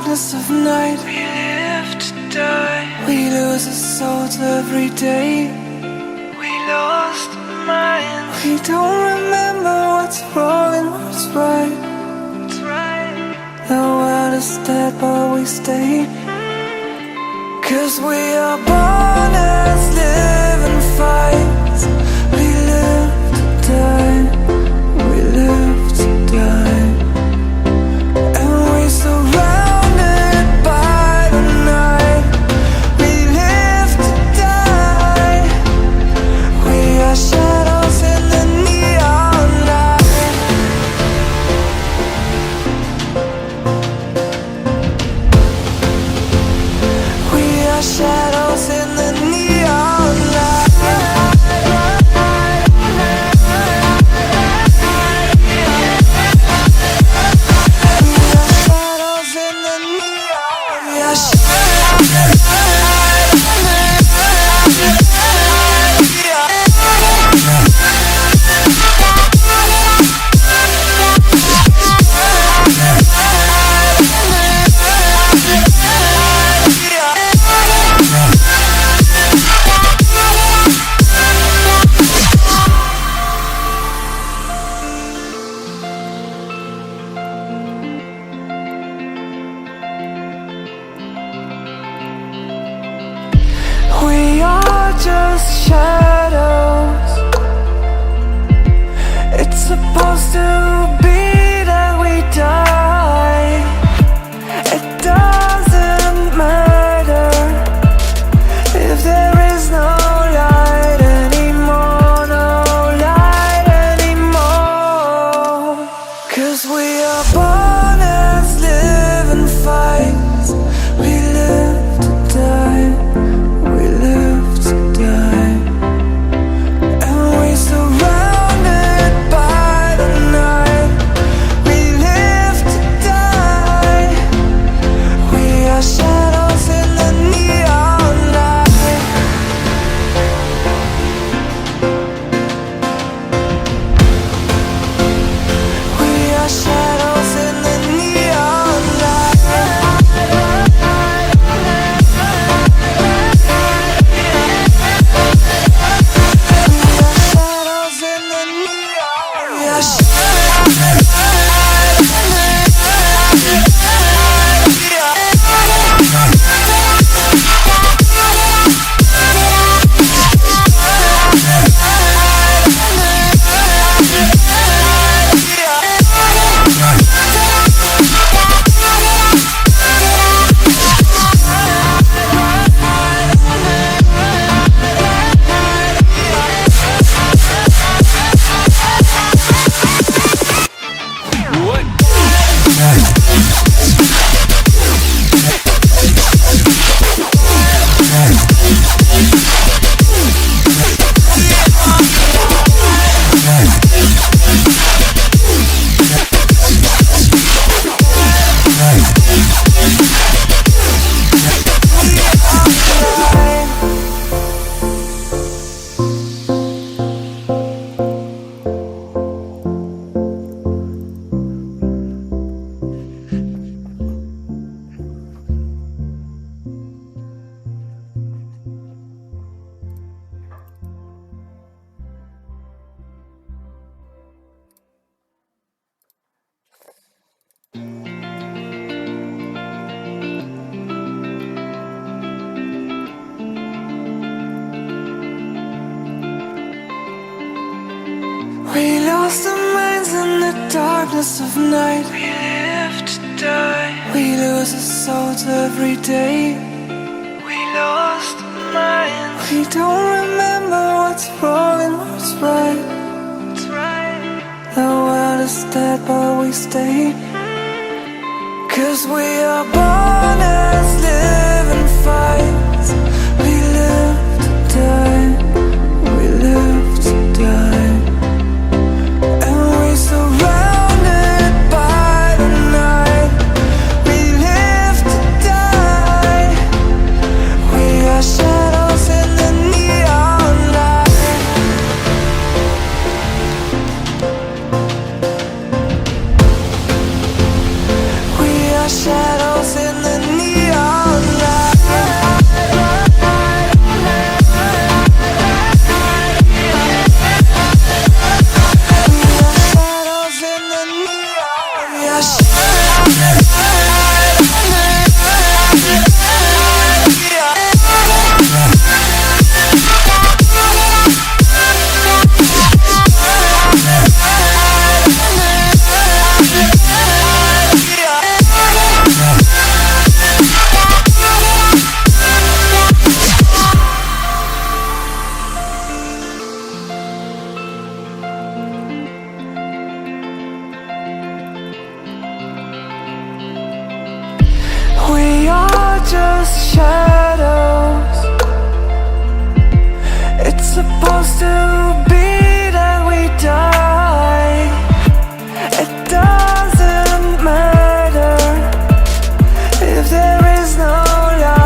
darkness of night, we live to die. we lose our souls every day. We lost our minds. We don't remember what's wrong and what's right. It's right. The world is dead but we stay, 'cause we are born as living fights. We live to die, we live to die. And we surrounded by the night. We live to die. We are shadows in the neon light. We are shadows in the neon light. Shadows in the neon. We are We are just shadows. It's supposed to be that we die. It doesn't matter if there is no light anymore, no light anymore. 'Cause we are born as living fights. We live to die, we live to die. And we surrounded by the night. We live to die. We are shadows in the neon light. We are shadows in the neon light. Shadows in the neon. We are We lost our minds in the darkness of night. We live to die. We lose our souls every day. We lost our minds. We don't remember what's wrong and what's right. It's right. The world is dead but we stay, 'cause we are born as living fights. We live to die, we live to die. And we surrounded by the night. We live to die. We are shadows in the neon light. We are shadows shadows in the neon light. We are shadows in the neon. We are We are just shadows.